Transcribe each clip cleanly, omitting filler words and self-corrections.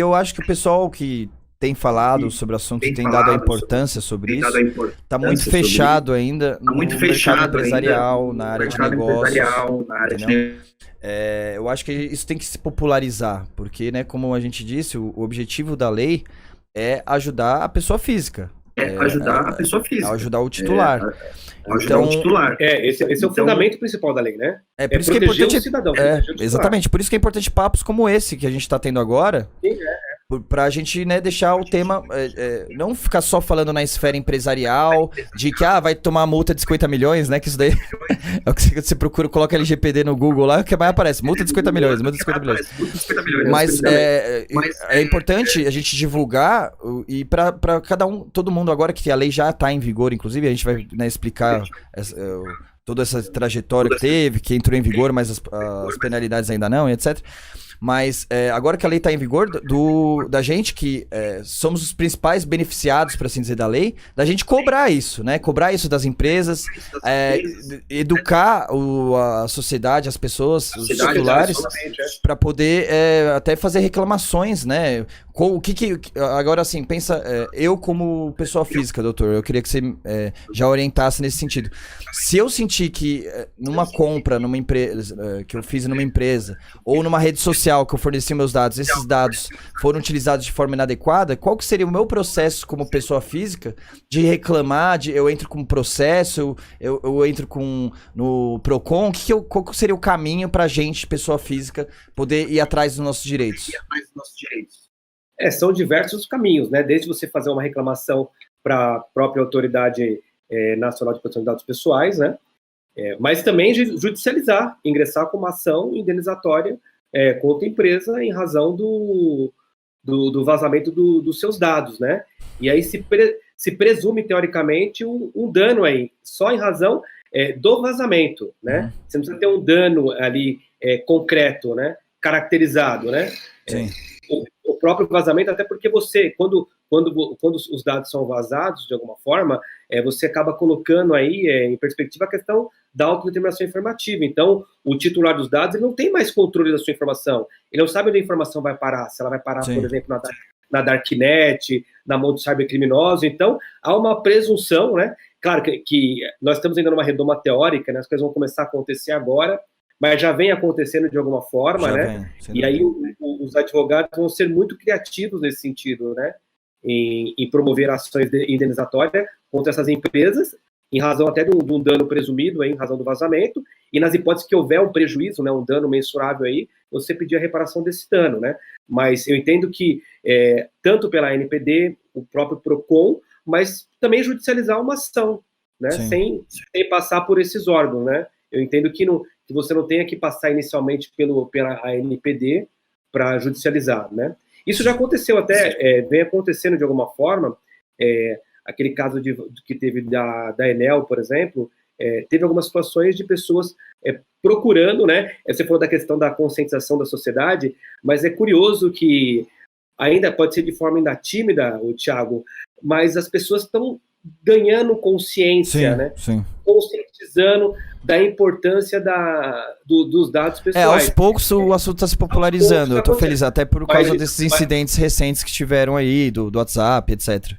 eu acho que o pessoal que tem falado sobre o assunto e tem dado a importância sobre isso, está muito fechado ainda no mercado empresarial, na área de negócios, entendeu? Eu acho que isso tem que se popularizar, porque, né, como a gente disse, o objetivo da lei é ajudar a pessoa física. Ajudar o titular. Então, esse é o fundamento principal da lei, né? Por isso que é importante o cidadão. Exatamente, por isso que é importante papos como esse que a gente está tendo agora. Sim, pra gente, né, deixar o tema, não ficar só falando na esfera empresarial, de que, vai tomar multa de 50 milhões, né, que isso daí é o que você procura, coloca LGPD no Google lá, o que mais aparece, multa de 50 milhões, multa de 50 milhões. Mas é importante a gente divulgar e pra cada um, todo mundo agora que a lei já tá em vigor, inclusive, a gente vai, né, explicar toda essa trajetória que teve, que entrou em vigor, mas as penalidades ainda não, e etc. Mas agora que a lei está em vigor, da gente que somos os principais beneficiados, por assim dizer, da lei, da gente cobrar isso, né? Cobrar isso das empresas, educar a sociedade, as pessoas, os titulares, para poder até fazer reclamações, né? Agora, assim, pensa, eu como pessoa física, doutor, eu queria que você já orientasse nesse sentido. Se eu sentir que numa compra, numa empresa, que eu fiz numa empresa, ou numa rede social que eu forneci meus dados, esses dados foram utilizados de forma inadequada, qual que seria o meu processo como pessoa física de reclamar, eu entro com processo, eu entro no Procon, qual que seria o caminho pra gente, pessoa física, poder ir atrás dos nossos direitos? São diversos caminhos, né? Desde você fazer uma reclamação para a própria Autoridade Nacional de Proteção de Dados Pessoais, né? Mas também judicializar, ingressar com uma ação indenizatória contra a empresa em razão do vazamento dos seus dados, né? E aí se presume, teoricamente, um dano aí, só em razão do vazamento, né? Você não precisa ter um dano ali concreto, né? Caracterizado, né? Sim. O próprio vazamento, até porque você, quando os dados são vazados, de alguma forma, você acaba colocando aí em perspectiva a questão da autodeterminação informativa. Então, o titular dos dados ele não tem mais controle da sua informação. Ele não sabe onde a informação vai parar. Se ela vai parar, Sim. por exemplo, na Darknet, na mão do cybercriminoso. Então, há uma presunção, né? Claro que nós estamos ainda numa redoma teórica, né? As coisas vão começar a acontecer agora, mas já vem acontecendo de alguma forma, Já né? vem, e aí os advogados vão ser muito criativos nesse sentido, né? Em promover ações indenizatórias contra essas empresas, em razão até de um dano presumido, aí, em razão do vazamento, e nas hipóteses que houver um prejuízo, né, um dano mensurável aí, você pedir a reparação desse dano, né? Mas eu entendo que, tanto pela NPD, o próprio PROCON, mas também judicializar uma ação, né? Sem passar por esses órgãos, né? Eu entendo que você não tenha que passar inicialmente pela ANPD para judicializar, né? Isso já aconteceu até, vem acontecendo de alguma forma, aquele caso que teve da Enel, por exemplo, teve algumas situações de pessoas procurando, né? Você falou da questão da conscientização da sociedade, mas é curioso que ainda pode ser de forma ainda tímida, o Thiago, mas as pessoas estão ganhando consciência, né? Sim. Conscientizando da importância dos dados pessoais. Aos poucos o assunto está se popularizando. Eu tô feliz, até por causa desses incidentes recentes que tiveram aí, do WhatsApp, etc.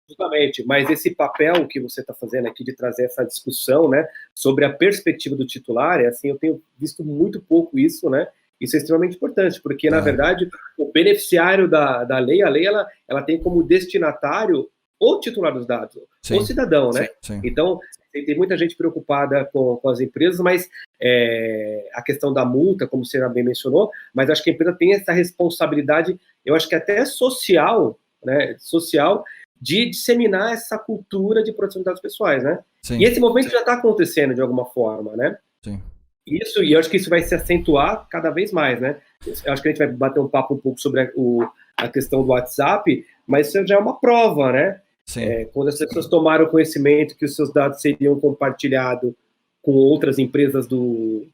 Justamente, mas esse papel que você está fazendo aqui de trazer essa discussão, né, sobre a perspectiva do titular, assim, eu tenho visto muito pouco isso, né? Isso é extremamente importante, porque, na verdade, o beneficiário da lei, a lei ela tem como destinatário o titular dos dados, o cidadão, né? Sim. Então, tem muita gente preocupada com as empresas, mas a questão da multa, como você bem mencionou, mas acho que a empresa tem essa responsabilidade, eu acho que até social, né? Social, de disseminar essa cultura de proteção de dados pessoais, né? Sim. E esse movimento já está acontecendo de alguma forma, né? Sim. E eu acho que isso vai se acentuar cada vez mais, né? Eu acho que a gente vai bater um papo um pouco sobre a questão do WhatsApp, mas isso já é uma prova, né? Quando as pessoas tomaram conhecimento que os seus dados seriam compartilhados com outras empresas do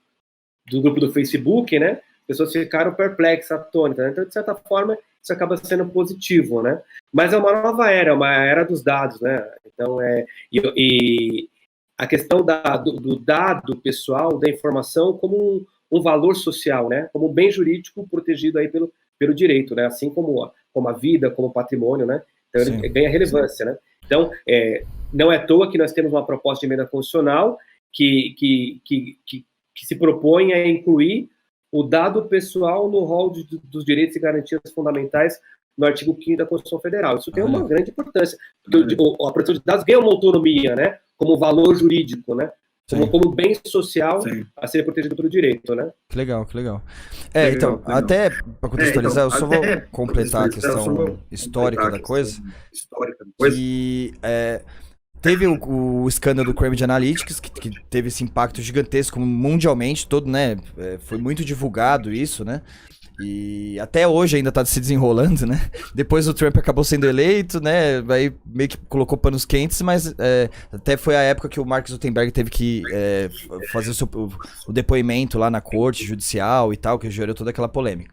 grupo do Facebook, né? As pessoas ficaram perplexas, atônitas, né? Então, de certa forma, isso acaba sendo positivo, né? Mas é uma nova era, uma era dos dados, né? Então, e a questão do dado pessoal, da informação, como um valor social, né? Como um bem jurídico protegido aí pelo direito, né? Assim como a vida, como o patrimônio, né? Então ele ganha relevância, né? Então, não é à toa que nós temos uma proposta de emenda constitucional que se propõe a incluir o dado pessoal no rol dos direitos e garantias fundamentais no artigo 5º da Constituição Federal. Isso tem uma grande importância, porque a proteção de dados ganha uma autonomia, né? Como valor jurídico, né? Como bem social a ser protegido pelo direito, né? Que legal, que legal. Então, até para contextualizar, eu só vou completar a questão histórica da coisa. Que teve o escândalo do Cambridge Analytica, que teve esse impacto gigantesco mundialmente, todo, né? Foi muito divulgado isso, né? E até hoje ainda tá se desenrolando, né? Depois o Trump acabou sendo eleito, né? Aí meio que colocou panos quentes, mas até foi a época que o Mark Zuckerberg teve que fazer o depoimento lá na corte judicial e tal, que gerou toda aquela polêmica.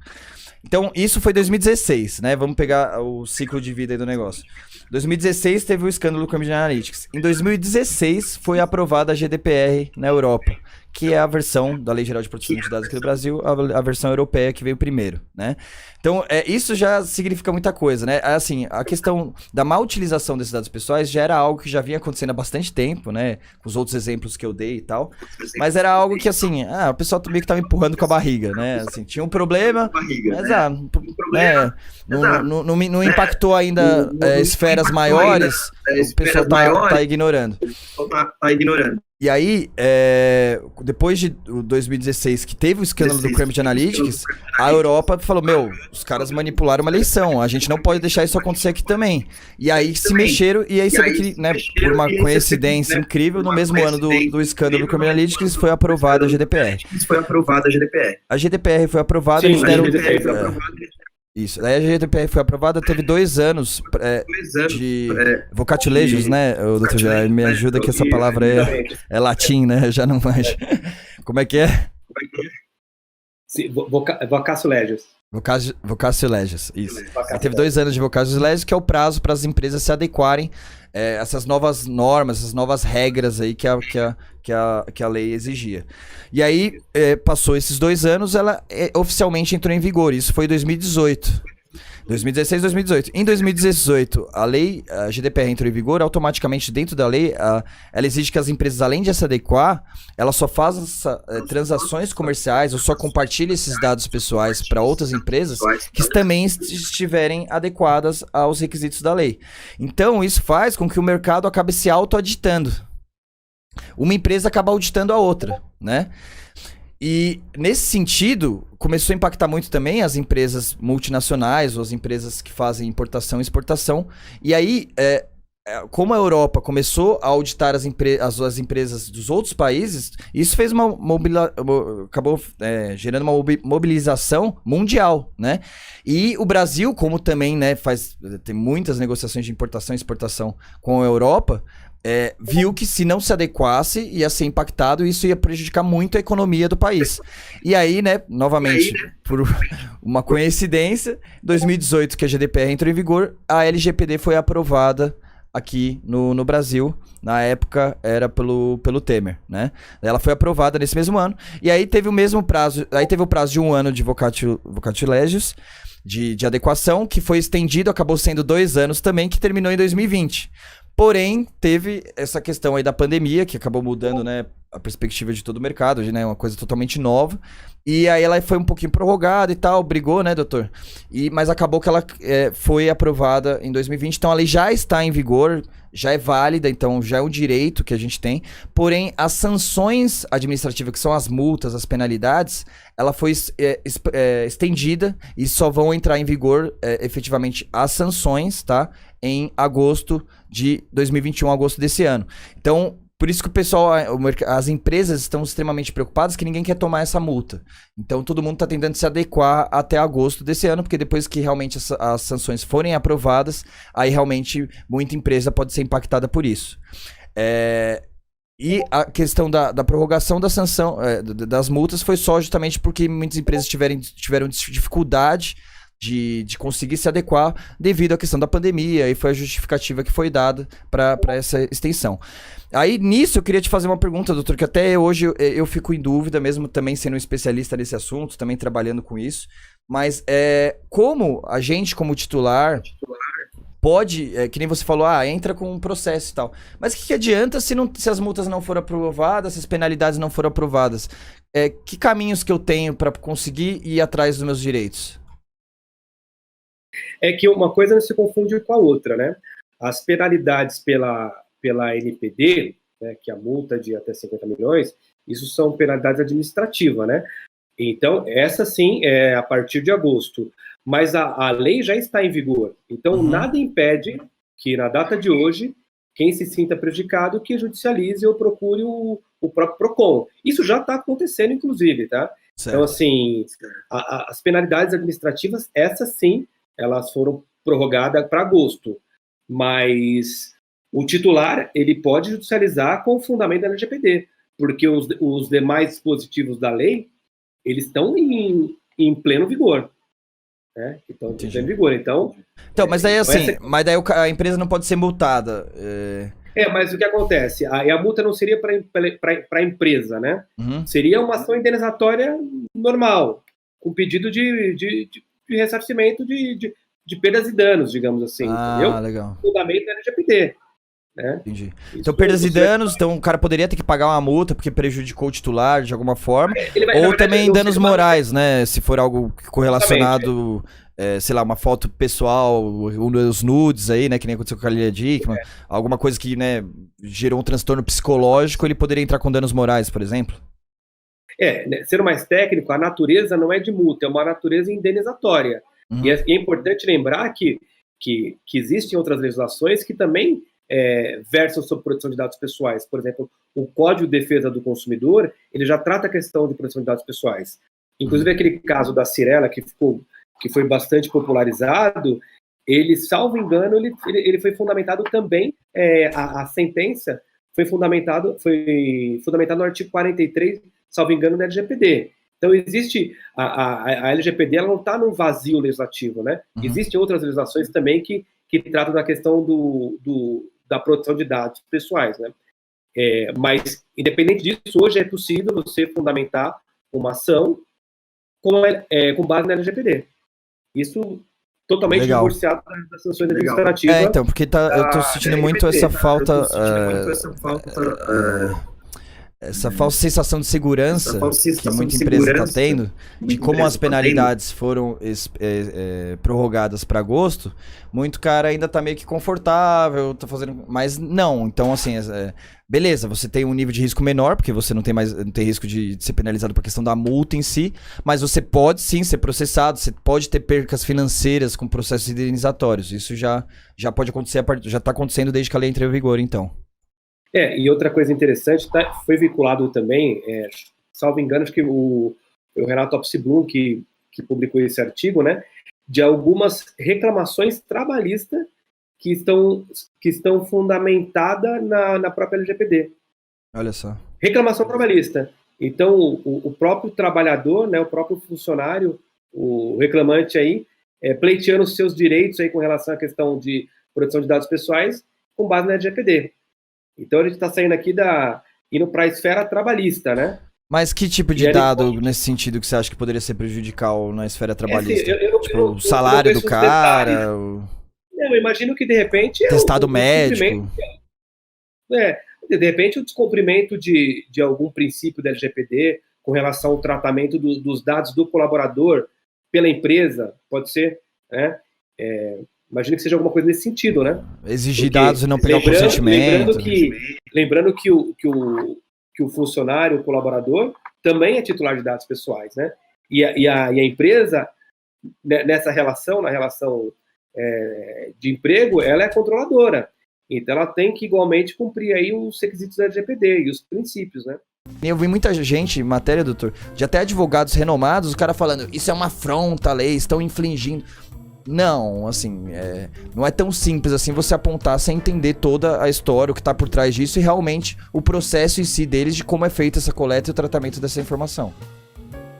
Então, isso foi 2016, né? Vamos pegar o ciclo de vida aí do negócio. 2016 teve o escândalo do Cambridge Analytica. Em 2016 foi aprovada a GDPR na Europa, que é a versão da Lei Geral de Proteção de Dados aqui do Brasil, a versão europeia que veio primeiro, né? Então, isso já significa muita coisa, né? Assim, a questão da má utilização desses dados pessoais já era algo que já vinha acontecendo há bastante tempo, né? Com os outros exemplos que eu dei e tal. Mas era algo que, assim, o pessoal meio que tava empurrando com a barriga, né? Assim, tinha um problema, mas, não impactou ainda esferas maiores, o pessoal tá ignorando. E aí, depois de 2016, que teve o escândalo do Cambridge Analytica, a Europa falou, os caras manipularam uma eleição, a gente não pode deixar isso acontecer aqui também. E aí se mexeram, e aí você vê que, né, por uma coincidência incrível, no mesmo ano do escândalo do Cambridge Analytica, foi aprovada a GDPR. A GDPR foi aprovada, eles deram... Isso, daí a GDPR foi aprovada, teve 2 anos de vocatilegios, né, doutor Jair, me ajuda que essa palavra é latim, né, já não manjo. Como é que é? Vocatio legis. Vocatio legis, isso. Aí teve 2 anos de vocatio legis, que é o prazo para as empresas se adequarem a essas novas normas, essas novas regras aí que a lei exigia. E aí, passou esses 2 anos, ela oficialmente entrou em vigor. Isso foi em 2018. 2016, 2018. Em 2018, a GDPR entrou em vigor, automaticamente dentro da lei, ela exige que as empresas, além de se adequar, ela só façam transações comerciais ou só compartilhe esses dados pessoais para outras empresas que também estiverem adequadas aos requisitos da lei. Então, isso faz com que o mercado acabe se auto-auditando. Uma empresa acaba auditando a outra, né? E, nesse sentido, começou a impactar muito também as empresas multinacionais ou as empresas que fazem importação e exportação. E aí, como a Europa começou a auditar as empresas dos outros países, isso fez acabou gerando uma mobilização mundial, né? E o Brasil, como também, né, tem muitas negociações de importação e exportação com a Europa, viu que se não se adequasse ia ser impactado e isso ia prejudicar muito a economia do país. E aí, né, novamente, por uma coincidência, em 2018, que a GDPR entrou em vigor, a LGPD foi aprovada aqui no Brasil. Na época era pelo Temer, né? Ela foi aprovada nesse mesmo ano. E aí teve o mesmo prazo, teve o prazo de 1 ano de vocatio legis, de adequação, que foi estendido, acabou sendo 2 anos também, que terminou em 2020. Porém, teve essa questão aí da pandemia, que acabou mudando, né, a perspectiva de todo o mercado, né, uma coisa totalmente nova. E aí ela foi um pouquinho prorrogada e tal, brigou, né, doutor? Mas acabou que ela foi aprovada em 2020, então a lei já está em vigor, já é válida, então já é um direito que a gente tem. Porém, as sanções administrativas, que são as multas, as penalidades, ela foi estendida e só vão entrar em vigor efetivamente as sanções, tá? Em agosto de 2021, agosto desse ano. Então, por isso que o pessoal, as empresas estão extremamente preocupadas que ninguém quer tomar essa multa. Então, todo mundo está tentando se adequar até agosto desse ano, porque depois que realmente as sanções forem aprovadas, aí realmente muita empresa pode ser impactada por isso. E a questão da prorrogação da sanção, das multas, foi só justamente porque muitas empresas tiveram dificuldade de conseguir se adequar devido à questão da pandemia, e foi a justificativa que foi dada para essa extensão. Aí, nisso, eu queria te fazer uma pergunta, doutor, que até hoje eu fico em dúvida, mesmo também sendo um especialista nesse assunto, também trabalhando com isso, mas como a gente, como titular, pode, que nem você falou, entra com um processo e tal, mas o que adianta se as multas não forem aprovadas, se as penalidades não forem aprovadas? Que caminhos que eu tenho para conseguir ir atrás dos meus direitos? É que uma coisa não se confunde com a outra, né? As penalidades pela NPD, né, que é a multa de até 50 milhões, isso são penalidades administrativas, né? Então, essa sim é a partir de agosto. Mas a lei já está em vigor. Então, nada impede que, na data de hoje, quem se sinta prejudicado, que judicialize ou procure o próprio PROCON. Isso já está acontecendo, inclusive, tá? Certo. Então, assim, as penalidades administrativas, essas sim, elas foram prorrogadas para agosto. Mas o titular, ele pode judicializar com o fundamento da LGPD, porque os demais dispositivos da lei, eles estão em pleno vigor. Né? Então, em pleno vigor. Então, mas daí assim, mas daí a empresa não pode ser multada. Mas o que acontece? A multa não seria para a empresa, né? Seria uma ação indenizatória normal, com pedido de ressarcimento de perdas e danos, digamos assim, entendeu? Legal. O fundamento da LGPD. Né? Entendi. Então, perdas e danos, então o cara poderia ter que pagar uma multa porque prejudicou o titular de alguma forma, ou também danos morais, né? Se for algo correlacionado, sei lá, uma foto pessoal, um dos nudes aí, né? Que nem aconteceu com a Lilia Dickmann, alguma coisa que, né, gerou um transtorno psicológico, ele poderia entrar com danos morais, por exemplo? Sendo mais técnico, a natureza não é de multa, é uma natureza indenizatória. E é importante lembrar que existem outras legislações que também versam sobre proteção de dados pessoais. Por exemplo, o Código de Defesa do Consumidor, ele já trata a questão de proteção de dados pessoais. Inclusive, aquele caso da Cyrela, que foi bastante popularizado, ele, salvo engano, ele foi fundamentado também, a sentença foi fundamentada no artigo 43, salvo engano, da LGPD. Então, existe a LGPD, ela não está no vazio legislativo, né? Existem outras legislações também que tratam da questão da proteção de dados pessoais, né? Mas, independente disso, hoje é possível você fundamentar uma ação com base na LGPD. Isso totalmente divorciado das sanções administrativas. Então, porque eu estou sentindo muito essa falta... Essa falsa sensação de segurança que muita empresa está tendo, de como as penalidades foram prorrogadas para agosto, muito cara ainda está meio que confortável, tá fazendo, mas não. Então, assim, beleza, você tem um nível de risco menor, porque você não tem risco de ser penalizado por questão da multa em si, mas você pode sim ser processado, você pode ter percas financeiras com processos indenizatórios. Isso já pode acontecer, já está acontecendo desde que a lei entrou em vigor, então. E outra coisa interessante, foi vinculado também, salvo engano, acho que o Renato Opsi-Blum, que publicou esse artigo, né, de algumas reclamações trabalhistas que estão fundamentadas na própria LGPD. Olha só. Reclamação trabalhista. Então, o próprio trabalhador, né, o próprio funcionário, o reclamante aí, pleiteando os seus direitos aí com relação à questão de proteção de dados pessoais com base na LGPD. Então, a gente está saindo aqui indo para a esfera trabalhista, né? Mas que tipo de dado, nesse sentido, que você acha que poderia ser prejudicial na esfera trabalhista? O salário do cara? Eu imagino que, de repente... Testado médico? De repente, o descumprimento de algum princípio da LGPD com relação ao tratamento dos dados do colaborador pela empresa, pode ser, né? Imagino que seja alguma coisa nesse sentido, né? Exigir dados e não pegar o consentimento. Lembrando que o funcionário, o colaborador, também é titular de dados pessoais, né? E a empresa, nessa relação, na relação de emprego, ela é controladora. Então, ela tem que igualmente cumprir aí os requisitos da LGPD e os princípios, né? Eu vi muita gente, matéria, doutor, de até advogados renomados, o cara falando, isso é uma afronta à lei, estão infringindo... Não, assim, não é tão simples assim você apontar sem entender toda a história, o que tá por trás disso e realmente o processo em si deles de como é feita essa coleta e o tratamento dessa informação.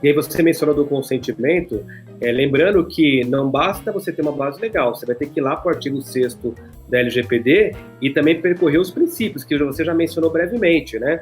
E aí você mencionou do consentimento, lembrando que não basta você ter uma base legal, você vai ter que ir lá para o artigo 6º da LGPD e também percorrer os princípios, que você já mencionou brevemente, né?